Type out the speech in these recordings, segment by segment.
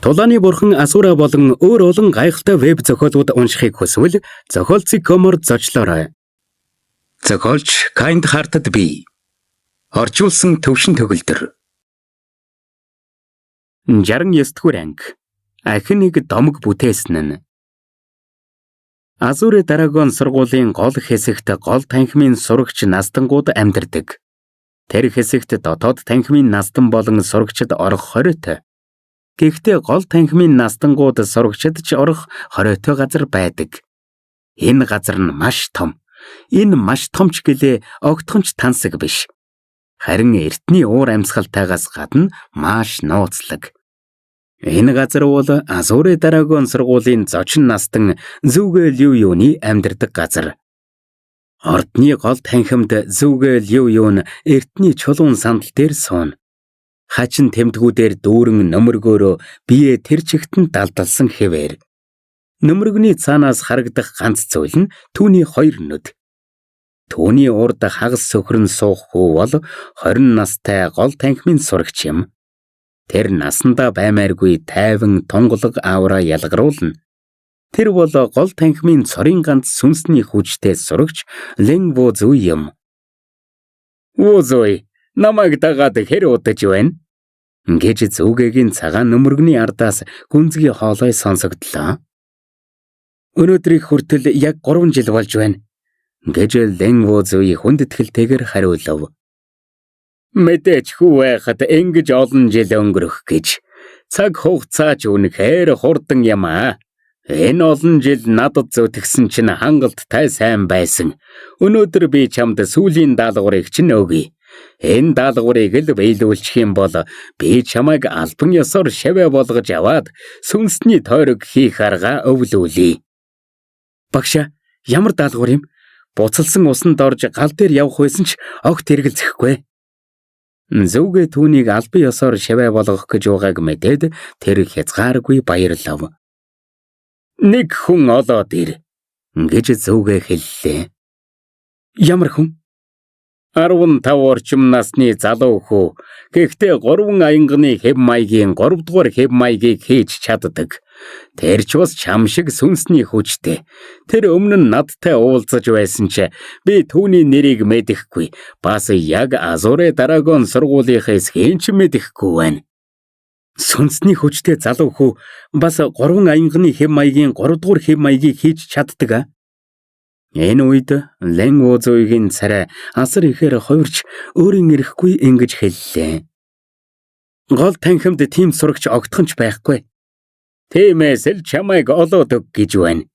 Тулааны бурхан Асура болон өөр олон гайхалтай веб зохиолууд уншихыг хүсвэл зохиолцоо.com-оор зочлоорой. Зохиолч Kind Hearted Bee. Орчуулсан төвшин төгөлдөр. 69-р анги. Ахин нэг домог бүтээсэн нь. Азуре Драгон сургуулийн гол хэсэгт гол танхимын сурагч настангууд амьдардаг. Тэр хэсэгт дотоод танхимын настан болон сурагчид орох хориотой. Гэхдээ гол танхимын настангууд сурагчид ч орох хориотой газар байдаг. Энэ газар нь маш том. Энэ маш томч гэлээ огтхонч тансаг биш. Харин эртний уур амьсгалтайгаас гадна маш нууцлаг. Энэ газар бол Азуре Драгон сургуулийн зочин настан Зүгэ Льююуны амьдардаг газар. Ордны гол танхимд Зүгэ Льююун эртний чулуун сандал дээр сууна. Хачин тэмдгүүдээр дүүрэн нөмөргөөрөө бие тэр чигтэн далдалсан хэвээр. Нөмөргөний цаанаас харагдах ганц зүйл нь түүний хоёр нүд. Түүний урд хагас сөхрөн суух хүү бол 20 настай гол танхимын сурагч юм. Тэр насандаа баймааргүй тайван тунгалаг аавраа ялгаруулна. Тэр бол гол танхимын цорын ганц сүнсний хүчтэй сурагч Лэн Вузүй юм. Вузүй, намайг дагаад хэр удаж байна? Гэж Зүгэгийн цагаан нөмөргөний ардаас гүнзгий хоолой сонсогдлоо. Өнөөдрийг хүртэл яг 3 жил болж байна. Гэж Лэн Вузүй хүндэтгэлтэйгээр хариулав. Мэдээж хүү байхад ингэж олон жил өнгөрөх гэж. Цаг хугацаа ч үнэхээр хурдан юм аа. Энэ олон жил надад зүтгэсэн чинь хангалттай сайн байсан. Өнөөдөр би чамд сүүлийн даалгаврыг чинь өгье. Энэ даалгаврыг л биелүүлчих юм бол би чамайг албан ёсоор шавья болгож аваад сүнсний тойрог хийх арга өвлүүлье. Багш, ямар даалгавар юм? Буцалсан усанд орж гал дээр явах байсан ч огт эргэлзэхгүй. Зүгэ түүнийг албан ёсоор шавья болгох гэж байгааг мэдээд тэр хязгааргүй баярлав. Нэг хүн олоод ир. Гэж Зүгэ хэллээ. Ямар хүн? 15 орчим насны залуу хүү. Гэхдээ 3 аянганы хэв маягийн 3 дугаар хэв маягийг хийж чаддаг. Тэр ч бас чам шиг сүнсний хүчтэй. Тэр өмнө нь надтай уулзаж байсан ч би түүний нэрийг мэдэхгүй. Бас яг Азуре Драгон сургуулийнхээс хинч мэдэхгүй байна. Сүнсний хүчтэй залуу хүү бас 3 аянганы хэв маягийн 3 дугаар хэв маягийг хийж чаддаг а? Энэ үед Лэн Вузүйгийн царай асар ихээр хувирч өөрийн ирэхгүй ингэж хэллээ. Гол танхимд тийм сурагч огтхонч байхгүй. Тиймээс л чамайг олоод өг гэж байна.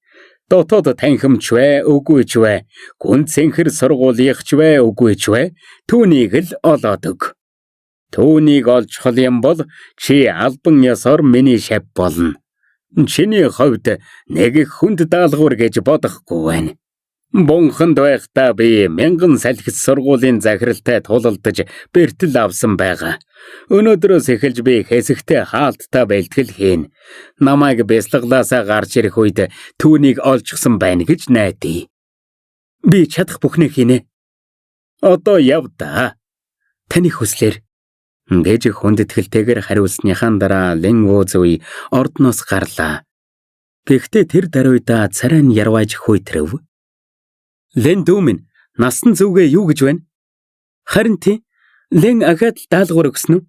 Дотоод танхимч вэ, үгүй ч вэ, гүн цэнхэр сургуулийнхч вэ, үгүй ч вэ, түүнийг л олоод өг. Түүнийг олж хол юм бол чи албан ёсоор миний шав болно. Чиний хувьд нэг их хүнд даалгавар гэж бодохгүй байна. Бунханд байхдаа би 1000 салхис сургуулийн захиралтай тулалдаж бэртэл авсан байгаа. Өнөөдрөөс эхэлж би хэсэгтэй хаалттай бэлтгэл хийн. Намайг бяцлаглаасаа гарч ирэх үед түүнийг олжчихсан байна гэж найдаа. Би чадах бүхнээ хийнэ. Одоо яв да. Таны хүслээр. Гэж хүндэтгэлтэйгээр хариулсныхаа дараа Лэн Вузүй ордноос гарлаа. Гэхдээ тэр даруйда царай нь ярваж хүйтрэв. Лэн дүү минь, насан Зүгэ юу гэж байна? Харин тий, Лэн ахад даалгавар өгсөн үү?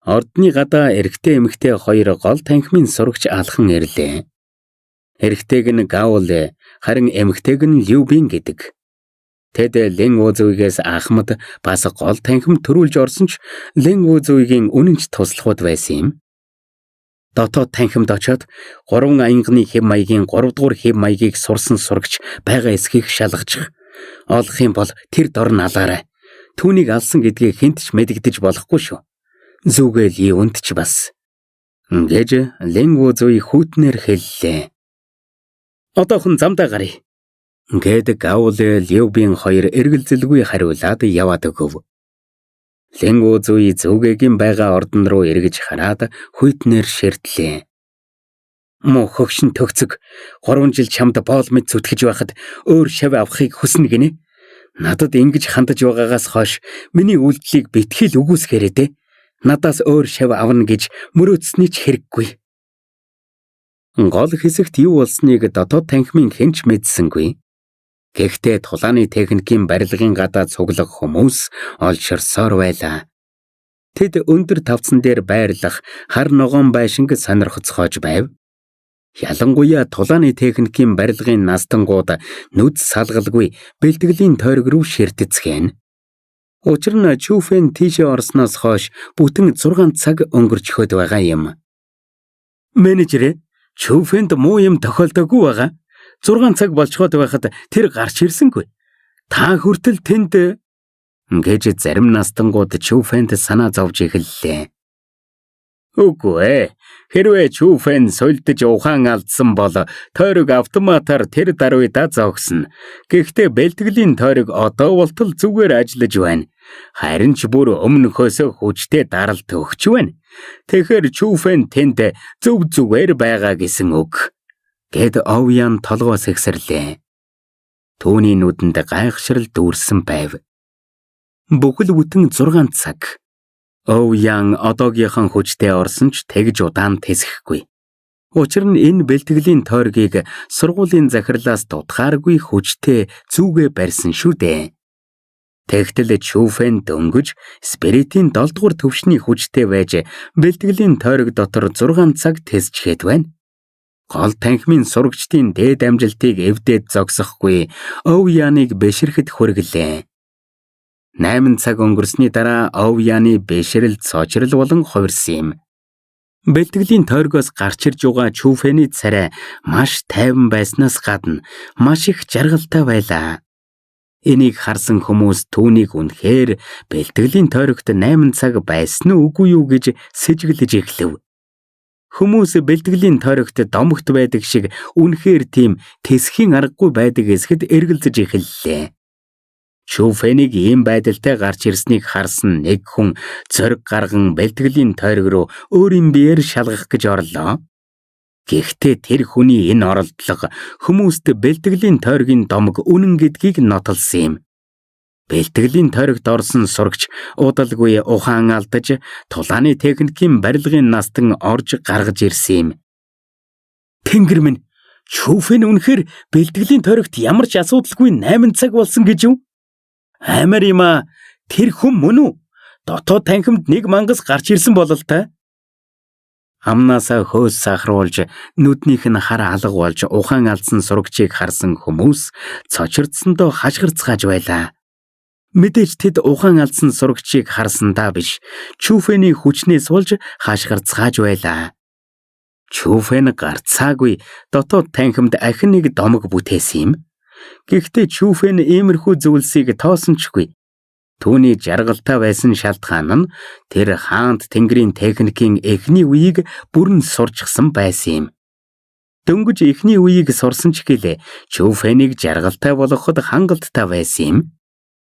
Ордны гадаа эрэгтэй эмэгтэй хоёр гол танхимын сурагч алхан ирлээ. Эрэгтэйг нь Гаулэ, харин эмэгтэйг нь Любин гэдэг. Тэд Лэн Вузүйгээс Ахмад бас гол танхим төрүүлж орсон ч Лэн Вузүйгийн үнэнч туслахуд байсан юм. Дотоод танхимд очоод 3 аянганы хэв маягийн 3 дугаар хэв маягийг сурсан сурагч байгаа эсхийг шалгачих. Олох юм бол тэр дор нь алаарай. Түүнийг алсан гэдгийг хинт ч мэдэгдэж болохгүй шүү. Зүгэ Льююунд ч бас. Гэж Лэн Вузүй хүүтнэр хэллээ. Одоохон замдаа гарыг. Гэд Гаулэ Любин хоёр эргэлзэлгүй хариулаад яваад өгөв. Лэн Вузүй Зүгэгийн байгаа ордон руу эргэж хараад хүйтнэр ширтлээ. Муу хөгшин төгцөг 3 жил чамд боол мэд зүтгэж байхад өөр шав авахыг хүснэ гинэ. Надад ингэж хандаж байгаагаас хойш миний үйлдэлийг битгий л үгүйсгээрэй дээ. Надаас өөр шав авна гэж мөрөөдсөний ч хэрэггүй. Гол хэсэгт юу болсныг дотоод танхимын хэнч мэдсэнгүй. Гэхдээ тулааны техникийн барилгын гадаа цуглах хүмүүс олширсоор байлаа. Тэд өндөр тавцан дээр байрлах хар ногоон байшинг сонирхоцгоож байв. Ялангуяа тулааны техникийн барилгын настангууд нүд салгалгүй бэлтгэлийн тойрог руу ширтэцгэн. Учир нь Чүфэн тийшээ орсноос хойш бүтэн 6 цаг өнгөрч хөд байгаа юм. Менежер, Чүфэнд муу юм тохиолдоогүй байгаа. 6 цаг болцоход байхад тэр гарч ирсэнгүй. Та хүртэл тэнд гэж зарим настангууд Чүфэнд санаа зовж эхэллээ. Үгүй ээ. Хэрвээ Чүфэн сольдож ухаан алдсан бол тойрог автоматар тэр даруйдаа зогсно. Гэхдээ бэлтгэлийн тойрог одоо болтол зүгээр ажиллаж байна. Харин ч бүр өмнөхөөсөө хүчтэй даралт өгч байна. Тэгэхээр Чүфэн тэнд зөв зүгээр байгаа гэсэн үг. Гэд Овян толгоос ихсэрлээ. Түүний нүдэнд гайхшрал дүүрсэн байв. Бүхэл бүтэн 6 цаг. Овян одоогийнхан хүчтэй орсон ч тэгж удаан тэсэхгүй. Учир нь энэ бэлтгэлийн тойргийг сургуулийн захирлаас дутгааргүй хүчтэй зүгээ барьсан шүү дээ. Тэгтэл Чүфэн дөнгөж спиритийн 7 дугаар төвшний хүчтэй байж бэлтгэлийн тойрог дотор 6 цаг тэсчихэд байна. Гол танхимын сурагчдын дээд амжилтыг эвдээд зогсохгүй Овяныг бэшрэхэд хүргэлээ. 8 цаг өнгөрсний дараа Овяны бэшрэл цочрол болон хувирсан юм. Бэлтгэлийн тойргоос гарч ирж байгаа Чүфэний царай маш тайван байснаас гадна маш их жаргалтай байлаа. Энийг харсан хүмүүс түүнийг үнэхээр бэлтгэлийн тойрогт 8 цаг байсан үгүй юу гэж сэжиглэж эхлэв. Хүмүүс бэлтгэлийн тойрогт домогт байдаг шиг үнэхээр тийм тэсхийн аргагүй байдаг эсэхэд эргэлзэж эхэллээ. Чүфэнийг ийм байдалтай гарч ирснийг харсан нэг хүн зориг гарган бэлтгэлийн тойрог руу өөрийн биеэр шалгах гэж орлоо. Гэхдээ тэр хүний энэ оролдлого хүмүүст бэлтгэлийн тойргийн домог үнэн гэдгийг нотолсон юм. Бэлтгэлийн тойрогт орсон сурагч удалгүй ухаан алдаж тулааны техникийн барилгын настан орж гаргаж ирсэн юм. Тэнгэр минь, Чүфэн үнэхээр бэлтгэлийн тойрогт ямар ч асуудалгүй 8 цаг болсон гэж юу? Амар юм аа. Тэр хүн мөн үү? Дотоод танхимд нэг мангас гарч ирсэн болол та. Амнаасаа хөөс сахруулж нүднийх нь хар алга болж ухаан алдсан сурагчийг харсан хүмүүс цочирдсондоо хашгирцгааж байлаа. Мэдээж тэд ухаан алдсан сурагчийг харсандаа биш, Чүфэний хүчнээс болж хашгирцгааж байлаа. Чүфэн гарцаагүй дотоод танхимд ахин нэг домог бүтээсэн юм. Гэхдээ Чүфэн иймэрхүү зүйлсийг тоосончгүй. Түүний жаргалтай байсан шалтгаан нь тэр хаант тэнгэрийн техникийн эхний үеийг бүрэн сурчсан байсан юм. Дөнгөж эхний үеийг сурсан ч гэлээ Чүфэнийг жаргалтай болгоход хангалттай байсан юм.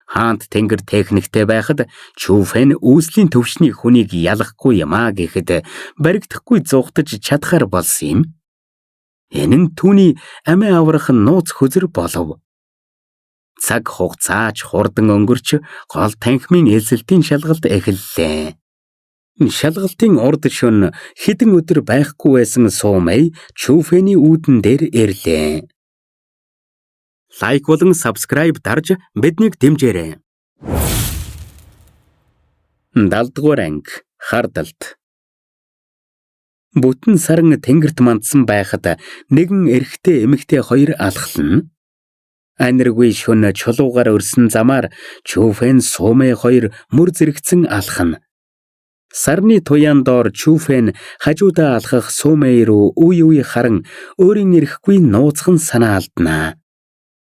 Хаант тэнгэр техниктэй байхад Чүфэн үүслийн төвшний хүнийг ялахгүй юмаа гэхэд баригдахгүй зугтаж чадхаар болсон юм. Энэ нь түүний амиа аврах нууц хөзөр болов. Цаг хугацаач хурдан өнгөрч гол танхимын элсэлтийн шалгалт эхэллээ. Шалгалтын урд шөнө хэдэн өдөр байхгүй байсан Суумэй Чүфэний үүдэн дээр ирлээ. Лайк болон subscribe дарж биднийг дэмжээрэй. 70 дугаар анги хардалт. Бүтэн саран тэнгэрт мандсан байхад нэгэн эрэгтэй эмэгтэй хоёр алхална. Аниргүй шөнө чулуугаар өрсөн замаар Чүфэн Суумэй хоёр мөр зэрэгцэн алхана. Сарны туяан доор Чүфэн хажуудаа алхах Суумэй руу үе үе харан өөрийн ирэхгүй нууцхан санаа алднаа.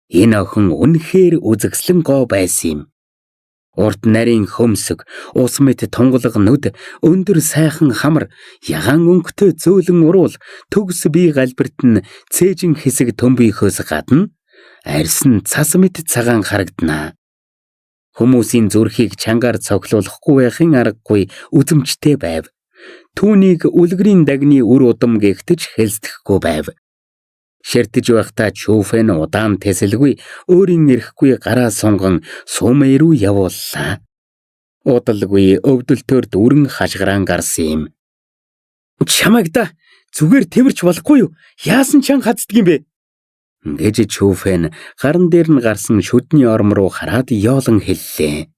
Энэ охин үнэхээр үзэгслэн гоо байсан юм. Урд нарийн хөмсөг, ус мэт тунгалаг нүд, өндөр сайхан хамар, ягаан өнгөтэй зөөлөн уруул, төгс бие галбирт нь цээжин хэсэг төмбийнхөөс гадна арьс нь цас мэт цагаан харагдана. Хүмүүсийн зүрхийг чангаар цоглуулахгүй байхын аргагүй үзэмжтэй байв. Түүнийг үлгэрийн дагны үр удам гэгтэж хэлцдэхгүй байв. Ширтэж байхдаа Чүфэн удаан тэсэлгүй өөрийн ирэхгүй гараа сунган Суумэй руу явууллаа. Удалгүй өвдөлтөөр дүүрэн хашгираан гарсан юм. Чамайг да зүгээр тэрч болохгүй юу? Яасан чан хацдаг юм бэ? Гэж Чүфэн гаран дээр нь гарсан шүдний орм руу хараад яолон хэллээ.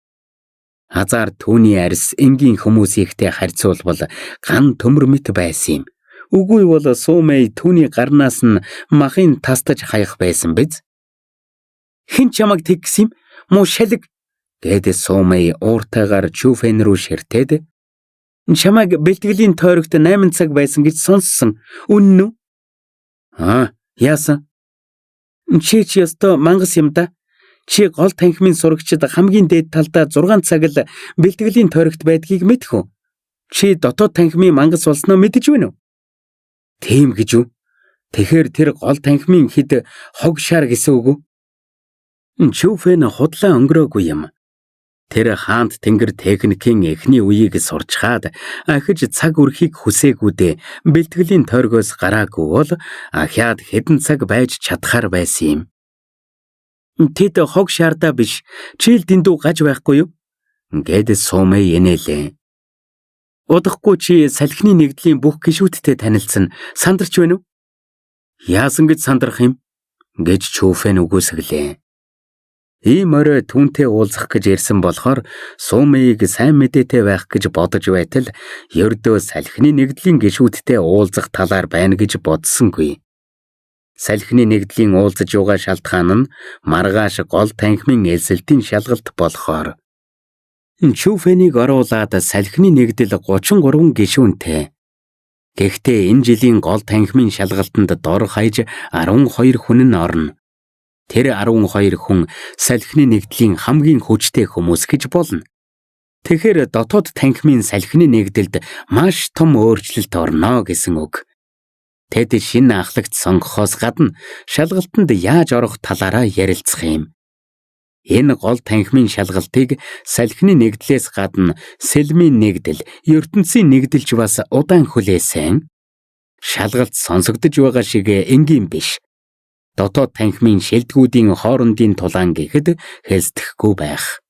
Азар түүний арьс энгийн хүмүүсийхтэй харьцуулбал ган төмөр мэт байсан юм. Үгүй бол Сумэй түүний гарнаас нь махын тастаж хаях байсан биз? Хэн чамайг тэгсэн юм? Муу шалэг гэдэг Сумэй ууртайгаар Чүфэн рүү ширтээд чамайг бэлтгэлийн тойрогт 8 цаг байсан гэж сонссон. Үнэн үү? Яасан? Чи ёстой мангас юм да. Чи гол танхимын сурагчид хамгийн дээд талдаа 6 цаг л бэлтгэлийн тойрогт байдгийг мэдэх үү? Чи дотоод танхимын мангас болсноо мэдэж байна уу? Тийм гэж үү? Тэгэхээр тэр гол танхимын хэд хог шар гэсэн үг үү? Чүфэн худлаа өнгөрөөгүй юм. Тэр хаант тэнгэр техникийн эхний үеийг сурчхаад ахиж цаг үрхийг хүсээгүүдээ бэлтгэлийн тойргоос гараагүй бол ахяад хэдэн цаг байж чадхаар байсан юм. Тэд хог шаардаа биш, чийл дэндүү гаж байхгүй юу? Гэд Сумэй инээлээ. Удахгүй чи салхины нэгдлийн бүх гишүүдтэй танилцсан сандарч байна уу? Яасан гэж сандрах юм? Гэж Чүфэн үгүйсгэлээ. Ийм орой түүнтэй уулзах гэж ирсэн болохоор Сумэйг сайн мэдээтэй байх гэж бодож байтал ердөө салхины нэгдлийн гишүүдтэй уулзах талаар байна гэж бодсонгүй. Салхины нэгдлийн уулзаж байгаа шалтгаан нь маргааш гол танхимын элсэлтийн шалгалт болохоор Чүфэнийг оруулаад салхины нэгдэл 33 гишүүнтэй. Гэхдээ энэ жилийн гол танхимын шалгалтанд дор хаяж 12 хүн нь орно. Тэр 12 хүн салхины нэгдлийн хамгийн хүчтэй хүмүүс гэж болно. Тэгэхээр дотоод танхимын салхины нэгдэлд маш том өөрчлөлт орно гэсэн үг. Тэд шинэ ахлагч сонгохоос гадна шалгалтанд яаж орох талаараа ярилцах юм. Энэ гол танхимын шалгалтыг салхины нэгдлээс гадна сэлмийн нэгдэл, ертөнцийн нэгдэлж бас удаан хүлээсэн. Шалгалт сонсогдож байгаа шиг энгийн биш. Дотоод танхимын шилдэгүүдийн хоорондын тулаан гэхэд хэлцдэхгүй байх.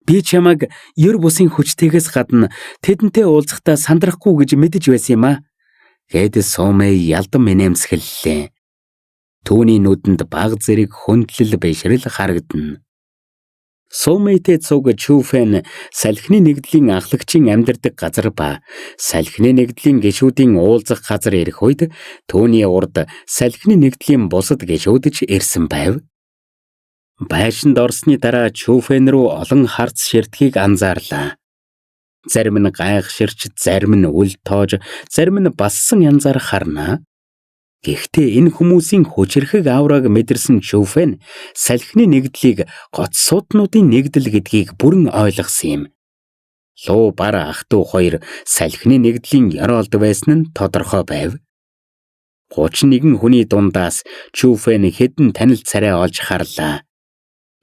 Би чамайг ер бусын хүчтэйгээс гадна тэдэнтэй уулзахдаа сандрахгүй гэж мэдэж байсан юм а. Гэд Сумэй ялдан минемсгэллээ. Түүний нүдэнд баг зэрэг хүндлэл бишрэл харагдана. Сумэйтэй цуг Чүфэн салхины нэгдлийн ахлагчийн амьдардаг газар ба салхины нэгдлийн гишүүдийн уулзах газар ирэх үед түүний урд салхины нэгдлийн бусад гишүүд ч ирсэн байв. Байшинд орсны дараа Чүфэн рүү олон харц ширтгийг анзаарлаа. Зарим нь гайхширч, зарим нь үл тоож, зарим нь бассан янзаар харна. Гэхдээ энэ хүмүүсийн хүчрхэг аураг мэдэрсэн Чүфэн салхины нэгдлийг гоцсууднуудын нэгдэл гэдгийг бүрэн ойлгосон юм. Луу бар ах トゥ хоёр салхины нэгдлийн ёроолд байсан нь тодорхой байв. 31 хүний дундаас Чүфэн хэдэн танил царай олж харлаа.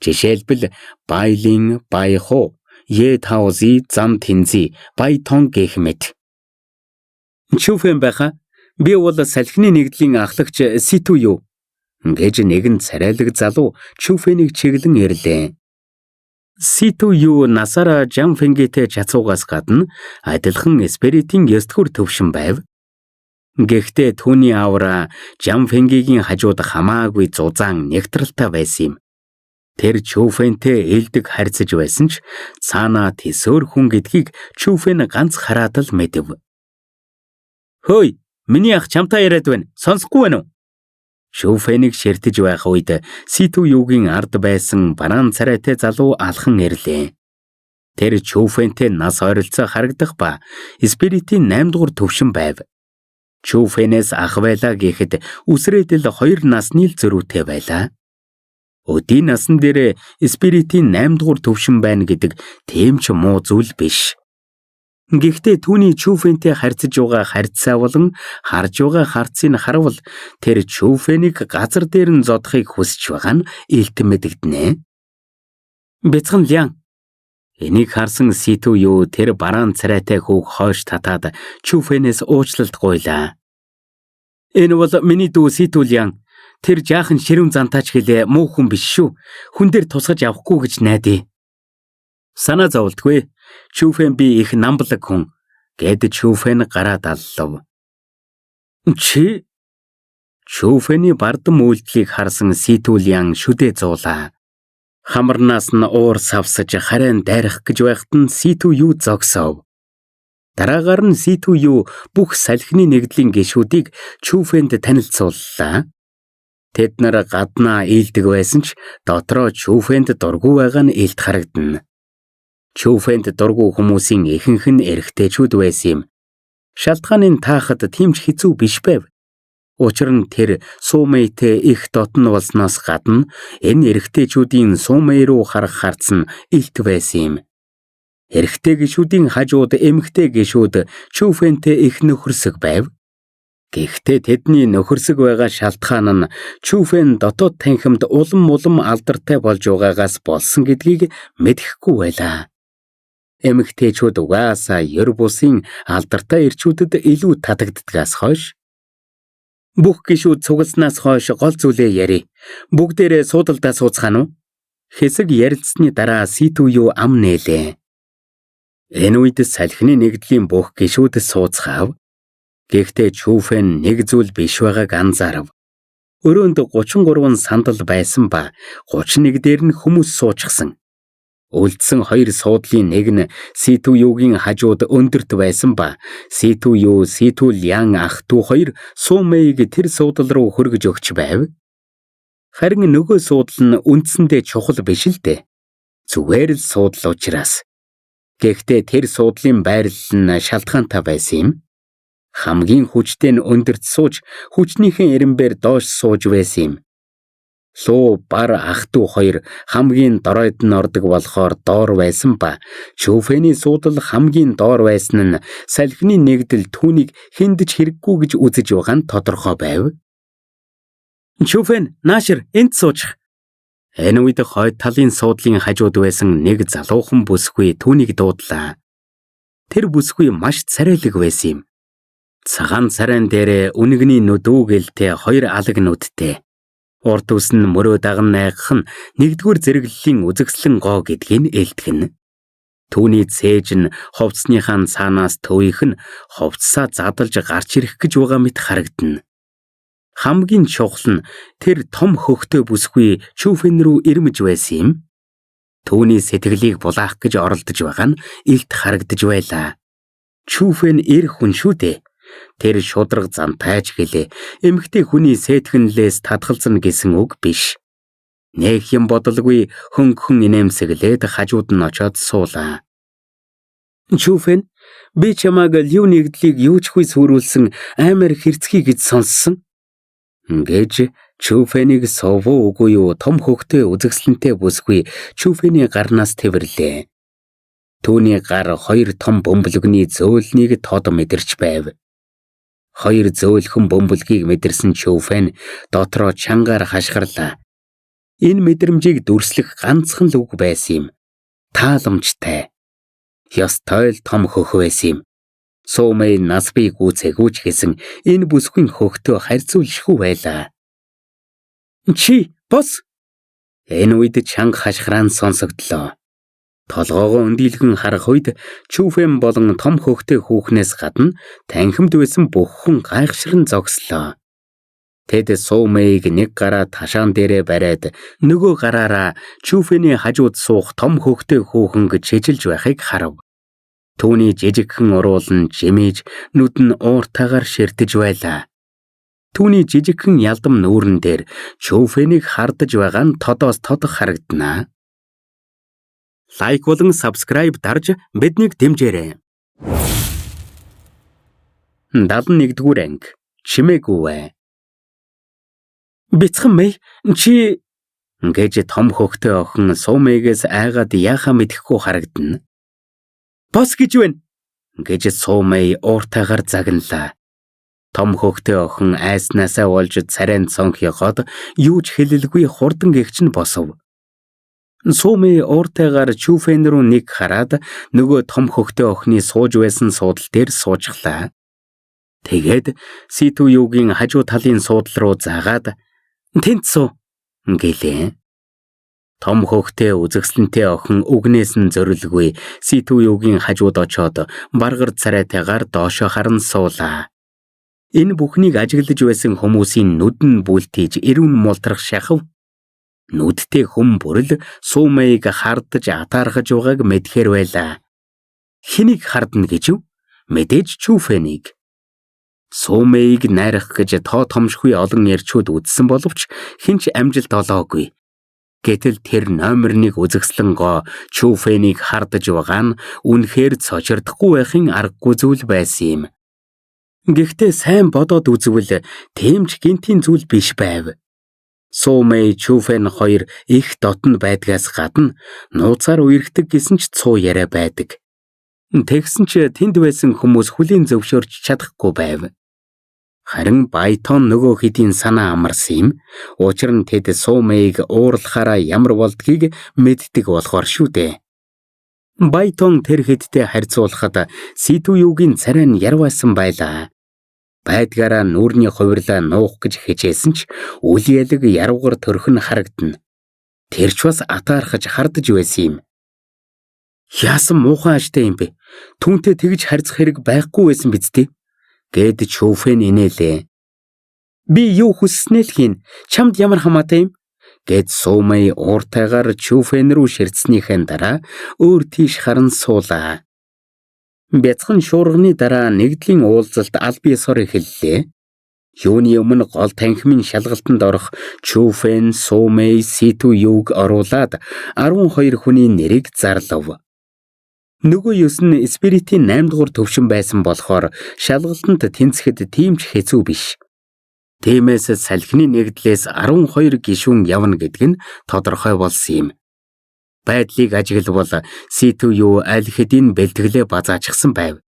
Жишээлбэл Байлин, Байху, Етаузи, Зам Тэнзи, Байтон гэх мэт. Чүфэн байха би бол салхины нэгдлийн ахлагч Ситу юу? Гэж нэгэн царайлаг залуу Чүфэнийг чиглэн ирлээ. Ситу юу насаараа Жамфэнgiтэй чацуугаас гадна адилхан спиритийн 9 дугаар төвшин байв. Гэхдээ түүний аура Жамфэнgiгийн хажууд хамаагүй зузаан нэгтралтай байсан юм. Тэр Чүфэнтэй элдэг харьцаж байсан ч цаанаа тэсөөр хүн гэдгийг Чүфэн ганц хараад л мэдэв. Хөөе! Миний ах чамтай яриад байна. Сонсохгүй байна уу? Чүфэнийг ширтэж байх үед Ситу юугийн ард байсан бараан царайтай залуу алхан ирлээ. Тэр Чүфэнтэй нас ойролцоо харагдах ба спиритийн 8 дугаар төвшин байв. Чүфэнээс ах байлаа гэхэд үсрээдэл 2 насны л зөрүүтэй байлаа. Өдийн насан дээр спиритийн 8 дугаар төвшин байна гэдэг тийм ч муу зүйл биш. Гэхдээ түүний Чүфэнтэй харьцаж байгаа харьцаа болон харж байгаа харцыг харавал тэр Чүфэнийг газар дээр нь зодохыг хүсэж байгаа нь илтэн мэдэгдэнэ. Бяцхан Лян. Энийг харсан Ситу юу тэр бараан царайтай хүүг хойш татаад Чүфэнээс уучлалт гуйлаа. Энэ бол миний дүү Ситу Лян. Тэр жаахан ширүүн зантаач гэлээ муу хүн биш шүү. Хүн дээр тусгаж авахгүй гэж найдаа. Санаа зовлтгүй. Чүфэн би их намблаг хүн. Гэд Чүфэн гараа даллав. Чүфэний бардам үйлдэлийг харсан Ситүлиан шүдэ зуулаа. Хамарнаас нь уур савсаж харайн дайрах гэж байхад нь Ситү юу зогсов. Дараагаар нь Ситү юу бүх салхины нэгдлийн гишүүдийг Чүфэнд танилцууллаа. Тэд нар гаднаа ийдэг байсан ч дотроо Чүфэнд дургүй байгаа нь илт харагдана. Чүфэнд дургүй хүмүүсийн ихэнх нь эрэгтэйчүүд байсан юм. Шалтгааныг таахад тийм ч хэцүү биш байв. Учир нь тэр Сумейтэй их дотн болсноос гадна энэ эрэгтэйчүүдийн Сумей руу харах харц нь илт байсан юм. Эрэгтэй гишүүдийн хажууд эмэгтэй гишүүд Чүфэнтэй их нөхөрсөг байв. Гэхдээ тэдний нөхөрсөг байгаа шалтгаан нь Чүфэн дотоод танхимд улам алдартай болж байгаагаас болсон гэдгийг мэдэхгүй байлаа. Эмэгтэйчүүд угаасаа ер бусын алдартай ирчүүдэд илүү татагддгаас хойш бүх гишүүд цугласнаас хойш гол зүйлээ яри. Бүгдээрээ суудалдаа сууцгаана уу? Хэсэг ярилцсны дараа Ситү юу ам нээлээ. Энэ үед салхины нэгдлийн бүх гишүүд сууцгаав. Гэхдээ Чүфэн нэг зүйл биш байгааг анзаарав. Өрөөнд 33 сандал байсан ба 31 дээр нь хүмүүс суучихсан. Үлдсэн хоёр суудлын нэг нь Ситү юугийн хажууд өндөрт байсан ба Ситү юу Ситүлиан ах дүү хоёр Сумейг тэр суудлал руу хөргөж өгч байв. Харин нөгөө суудлал нь үндсэндээ чухал биш л дээ. Зүгээр л суудлал учраас. Гэхдээ тэр суудлын байрлал нь шалтгаантай байсан юм. Хамгийн хүчтэй нь өндөрт сууж, хүчнийхэн эренбээр доош сууж байсан юм. Луу бар ах дүү хоёр хамгийн доройд нь ордог болохоор доор байсан ба Чүфэний суудлал хамгийн доор байсан нь салхины нэгдэл түүнийг хиндэж хэрэггүй гэж үзэж байгаа нь тодорхой байв. Чүфэн, наашир энд суучих. Энэ үед хойд талын суудлын хажууд байсан нэг залуухан бүсгүй түүнийг дуудлаа. Тэр бүсгүй маш царайлаг байсан юм. Цагаан царайн дээрээ үнэгний нүдүү гэлтэй хоёр алаг нүдтэй. Урд ус нь мөрөө даган найгах нь нэгдүгээр зэрэглэлийн үзэгслэн гоо гэдгийг ээлтгэн. Түүний цээж нь ховцсныхаа цаанаас төвийнх нь ховцсаа задалж гарч ирэх гэж байгаа мэт харагдана. Хамгийн чухал нь тэр том хөхтөө бүсгүй Чүфэн рүү ирмэж байсан юм. Түүний сэтгэлийг булаах гэж оролдож байгаа нь илт харагдаж байлаа. Чүфэн эр хүн шүү дээ. Тэр шудраг зантайж гэлээ. Эмэгтэй хүний сэтгэнлээс татгалзна гэсэн үг биш. Нэг юм бодолгүй хөнгөн инээмсэглээд хажууд нь очоод суулаа. Чүфэн, би чамааг Лиу нэгдлийг юу ч хүй сүрүүлсэн амар хэрцгий гэж сонссон. Гэж Чүфэнийг совоо үгүй юу том хөхтэй үзэгсэлэнтэй бүсгүй Чүфэний гарнаас тэвэрлээ. Түүний гар хоёр том бөмбөлгөний зөөлнийг тод мэдэрч байв. Хоёр зөөлхөн бөмбөлгийг мэдэрсэн Чүфэн дотроо чангаар хашгирлаа. Энэ мэдрэмжийг дүрслэх ганцхан л үг байсан юм. Тааламжтай. Ёстой л том хөх байсан юм. Сумей нас би гүцээгүүч гэсэн энэ бүсгүй хөхтөө харьцуулшгүй байлаа. Чи бос. Энэ үед чанга хашгираан сонсогдлоо. Толгоогоо өндийлгэн харах үед Чүфэн болон том хөхтэй хүүхнээс гадна танхимд байсан бүх хүн гайхширн зогслоо. Тэд Сумейг нэг гараа ташаан дээрээ бариад нөгөө гараараа Чүфэний хажууд суух том хөхтэй хүүхэн гэж шижилж байхыг харав. Түүний жижигхэн уруулан жимэж нүд нь ууртаагаар ширтэж байлаа. Түүний жижигхэн ялдам нүүрэн дээр Чүфэнийг хардаж байгаа нь тодоос тод харагдана. Лайк болон subscribe дарж биднийг дэмжээрэй. 71-р анги. Чимээгүй. Бяцхан мэй чи гэж том хөхтэй охин Сумейгээс айгаад яахаа мэдэхгүй харагдана. Бос гэж байна гэж Сумей ууртаагаар загналаа. Том хөхтэй охин айснаасаа болж царайнд цонхёогоод юу ч хэлэлгүй хурдан гэгч нь босов. Сумей ууртайгаар Чүфэн рүү нэг хараад нөгөө том хөхтэй охины сууж байсан суудлал дээр суужглаа. Тэгээд Ситү юугийн хажуу талын суудлал руу заагаад "Тэнд суу" гэлээ. Том хөхтэй үзэгсэлнтэй охин үгнээс нь зорилгүй Ситүюгийн хажууд очоод баргар царайтайгаар доошо харан суулаа. Энэ бүхнийг ажиглаж байсан хүмүүсийн нүд нь бүлтийж эрүүн мултрах шахав. Нүдтэй хүм бүрэл Сумэйг хардаж атаархаж байгааг мэдхээр байлаа. Хэнийг хардна гэж юу? Мэдээж Чүфэнийг. Сумэйг найрах гэж тоо томшгүй олон ярьчуд үзсэн боловч хинч амжилт олоогүй. Гэтэл тэр номер 1 үзэгслэн гоо Чүфэнийг хардаж байгаа нь үнэхээр цочирдохгүй байхын аргагүй зүйл байсан юм. Гэхдээ сайн бодоод үзвэл тийм ч гинтийн зүйл биш байв. Сумэй Чүфэн хоёр их дотн байдгаас гадна нууцаар үерхдэг гэсэн ч цуу яриа байдаг. Тэгсэн ч тэнд байсан хүмүүс хүлийн зөвшөөрч чадахгүй байв. Харин Байтон нөгөө хэдийн санаа амарсан юм. Учир нь тэд Сумэйг уурлахаараа ямар болдгийг мэддэг болохоор шүү дээ. Байтон тэр хэдтэй харьцуулахад Ситүюгийн царай нь ярваасан байлаа. Байдгаараа нүүрний хувирлаа нуух гэж хичээсэн ч үл ялэг яруугар төрхөн харагдана. Тэр ч бас атаархаж хардаж байсан юм. Яасан муухай ажтай юм бэ? Түүнтэй тэгж харьцах хэрэг байхгүй байсан биз дээ? Гэд Чүфэн инээлээ. Би юу хүссэнээ л хийн. Чамд ямар хамаатай юм? Гэд Сумэй ууртайгаар Чүфэн рүү ширтснийхэн дараа өөр тийш харан суулаа. Бяцхан шуурганы дараа нэгдлийн уулзалт аль биесээр эхэллээ. Юуны өмнө гол танхимын шалгалтанд орох Чүфэн, Сумэй, Ситүюг оруулаад 12 хүний нэрийг зарлав. Нөгөө 9 нь спиритийн 8 дугаар төвшин байсан болохоор шалгалтанд тэнцэхэд тийм ч хэцүү биш. Тиймээс салхины нэгдлээс 12 гишүүн явна гэдэг нь тодорхой болсон юм. Байдлыг ажиглавал Ситүю аль хэдийн бэлтгэлээ базаачихсан байв.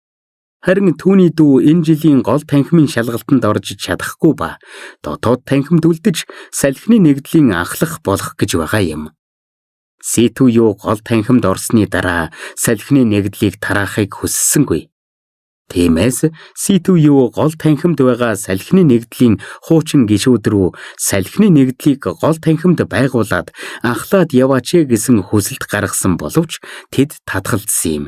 Харин түүний дүү энэ жилийн гол танхимын шалгалтанд орж чадахгүй ба дотоод танхимд үлдэж салхины нэгдлийн ахлах болох гэж байгаа юм. Ситүю гол танхимд орсны дараа салхины нэгдлийг тараахыг хүссэнгүй. Тиймээс Ситүю гол танхимд байгаа салхины нэгдлийн хуучин гишүүд рүү салхины нэгдлийг гол танхимд байгуулад ахлаад яваач гэсэн хүсэлт гаргасан боловч тэд татгалзсан юм.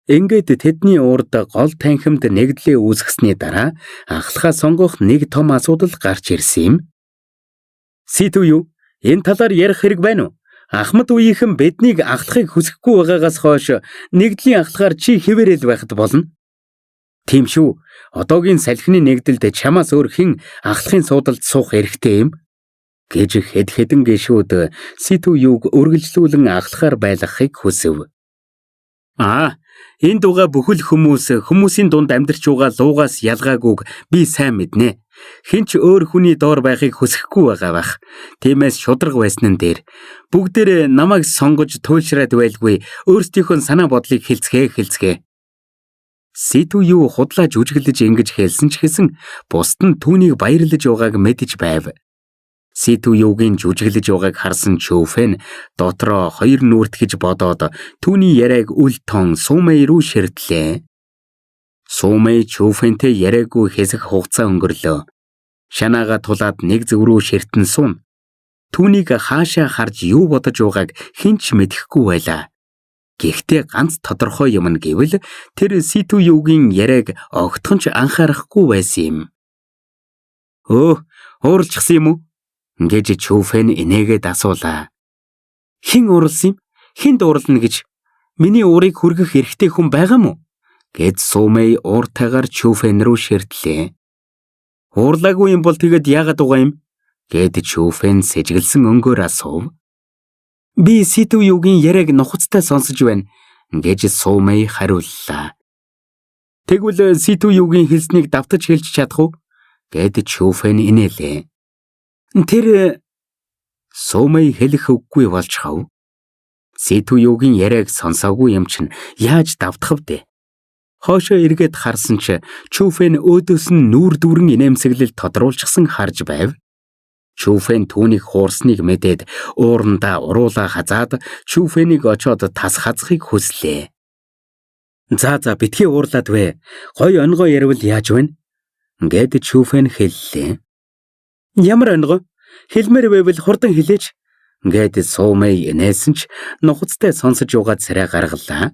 Ингээд тэдний урд гол танхимд нэгдлээ үүсгэсний дараа ахлахаа сонгох нэг том асуудал гарч ирсэн юм. Ситүю, энэ талаар ярих хэрэг байна уу? Ахмад үеийнхэн биднийг ахлахыг хүсэхгүй байгаагаас хойш нэгдлийн ахлахаар чи хэвээрэл байхад болно. Тийм шүү. Одоогийн салхины нэгдэлд чамаас өөр хэн ахлахын суудалд суух эрхтэй юм? Гэж хэд хэдэн гишүүд Ситүюг үргэлжлүүлэн ахлахаар байлгахыг хүсэв. Энэ дугаа бүхэл хүмүүсийн дунд амьдарч байгаа луугаас ялгаагүйг би сайн мэднэ. Хинч өөр хүний доор байхыг хүсэхгүй байгаа байх. Тиймээс шудраг байснан дээр бүгдээрээ намайг сонгож туйлшраад байлгүй өөрсдийнхөө санаа бодлыг хэлцгээ. Ситүю худлаа жүжиглэж ингэж хэлсэн ч гэсэн бусд нь түүнийг баярлаж байгааг мэдэж байв. Ситүюгийн жүжиглэж байгааг харсан Чүфэн дотроо хоёр нүрт гэж бодоод түүний яриаг үл тон Сумэй рүү ширтлээ. Сумэй Чүфэнтэй яриаггүй хэсэг хугацаа өнгөрлөө. Шанаага тулаад нэг зөв рүү ширтэн суун. Түүнийг хаашаа харж юу бодож байгааг хинч мэдэхгүй байлаа. Гэхдээ ганц тодорхой юм нь гэвэл тэр Ситүюгийн яриаг огтхон ч анхаарахгүй байсан юм. Ууралчихсан юм уу? Гэж Чүфэн инээгээд асуулаа. Хэн ууралсан юм? Хэнд уурална гэж? Миний уурыг хүргэх эрхтэй хүн байгаа мó? Гэд Сумэй ууртайгаар Чүфэн рүү ширтлээ. Уурлаагүй юм бол тэгэд яагаад угаа юм? Гэд Чүфэн сэжиглсэн өнгөөр асуув. Би Ситүюгийн яриаг нухацтай сонсож байна. Гэж Сумэй хариуллаа. Тэгвэл Ситүюгийн хэлснийг давтаж хэлж чадах уу? Гэд Чүфэн инээлээ. Тэр Сумэй хэлэх үггүй болж хав. Ситүюгийн яриаг сонсоогүй юм чинь яаж давтах вэ? Хоошоо эргээд харсан ч Чүфэн өөдөөс нь нүүр дүрэн инээмсэглэл тодруулчихсан харж байв. Чүфэн түүнийг хуурсныг мэдээд уурандаа уруулаа хазаад Чүфэнийг очоод тас хазахыг хүслээ. За битгий уурлаад вэ. Гой онгоо ярил яаж вэ? Гэд Чүфэн хэллээ. Ямар онгоо? Хэлмээр байвал хурдан хэлээч. Ингээд Суумэй инээсэн ч нухацтай сонсож угаад царай гаргалаа.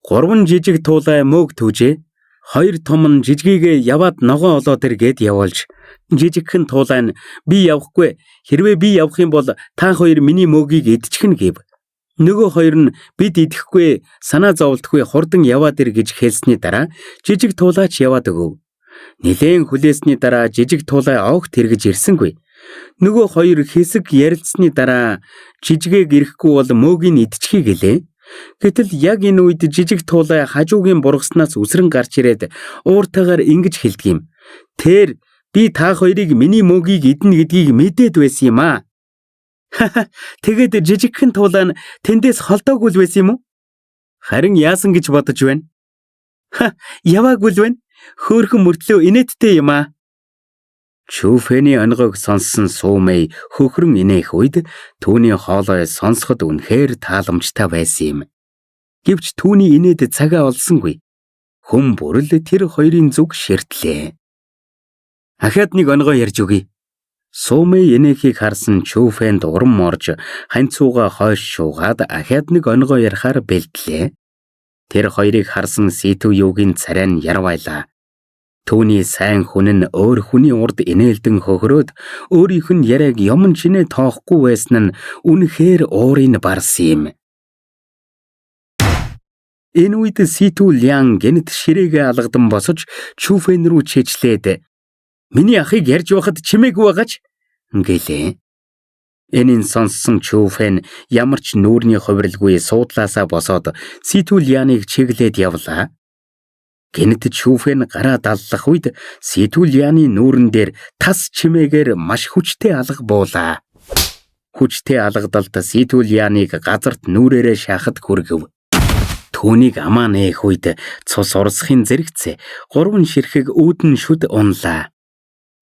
3 жижиг туулай мөөг түүжээ. 2 том нь жижигийг яваад ногоо олоод иргээд явуулж жижигхэн туулай нь би явахгүй хэрвээ би явах юм бол та хоёр миний мөөгийг идчихнэ гэв. Нөгөө хоёр нь бид идэхгүй санаа зовлтгүй хурдан яваад ир гэж хэлсний дараа жижиг туулайч яваад өгөв. Нилээн хүлээсний дараа жижиг туулай огт эргэж ирсэнгүй. Нөгөө хоёр хэсэг ярилцсны дараа жижигийг ирэхгүй бол мөөгийг идчихье гэлээ. Гэтэл яг энэ үед жижиг туулай хажуугийн бургаснаас үсрэн гарч ирээд ууртайгаар ингэж хэлдэг юм. Тэр би та хоёрыг миний мөөгийг иднэ гэдгийг мэдээд байсан юм аа. Тэгээд жижигхэн туулай нь тэндээс холдоогүй л байсан юм уу? Харин яасан гэж бодож байна? Яваагүй л байна. Хөөхөн мөртлөө инээдтэй юм аа. Чүфэний онгойг сонссон Суумэй хөхрөн инээх үед түүний хоолой сонсоход үнэхээр тааламжтай байсан юм. Гэвч түүний инээд цагаа олсонгүй. Хүн бүрэл тэр хоёрын зүг ширтлээ. Ахаад нэг онгой ярьж өгье. Суумэй инээхийг харсан Чүфэнд урам орж ханцууга хойш шуугаад ахаад нэг онгой ярихаар бэлдлээ. Тэр хоёрыг харсан Ситүү юугийн царай нь ярвайлаа. Түүний сайн хүн нь өөр хүний урд инээлдэн хөхрөөд өөрийнх нь яриаг юм чинээ тоохгүй байсан нь үнэхээр уурыг барсан юм. Энэ үед Ситүү Лян гэнэт ширээгээ алгадан босож Чүфэн рүү чийжлээд миний ахыг ярьж байхад чимээгүй байгаач гэлээ. Энийн сонссон Чүфэн ямар ч нүүрний хувирлгүй суудлаасаа босоод Ситүү Ляныг чиглээд явлаа. Гэнэт Чүфэн гараа даллах үед Ситүү Ляны нүүрэн дээр тас чимээгээр маш хүчтэй алга буулаа. Хүчтэй алгадалт Ситүү Ляныг газарт нүрээрээ шахад хүргэв. Түүнийг амаа нээх үед цус урсахын зэрэгцээ 3 ширхэг үүдэн шүд унлаа.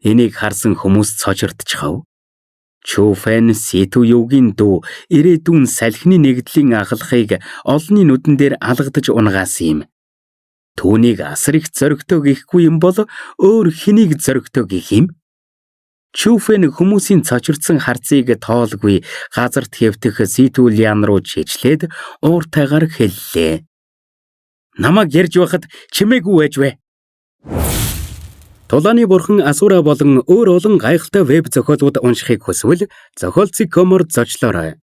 Энийг харсан хүмүүс цочирдчихав. Чүфэн Ситүү юугийн дүү ирээдүйн салхины нэгдлийн ахлахыг олонний нүдэн дээр алгадаж унгаасан юм. Түүнийг асар их зоригтой гэхгүй юм бол өөр хэнийг зоригтой гэх юм? Чүфэн хүмүүсийн цочирдсан харцыг тоолгүй газарт хэвтэх Ситүү Лян руу чийжлээд ууртайгаар хэллээ. Намайг ярьж байхад чимээгүй байж вэ? Тулааны бурхан Асура болон өөр олон гайхалтай веб зохиолууд уншихыг хүсвэл зохиолцыг комор зочлоорой.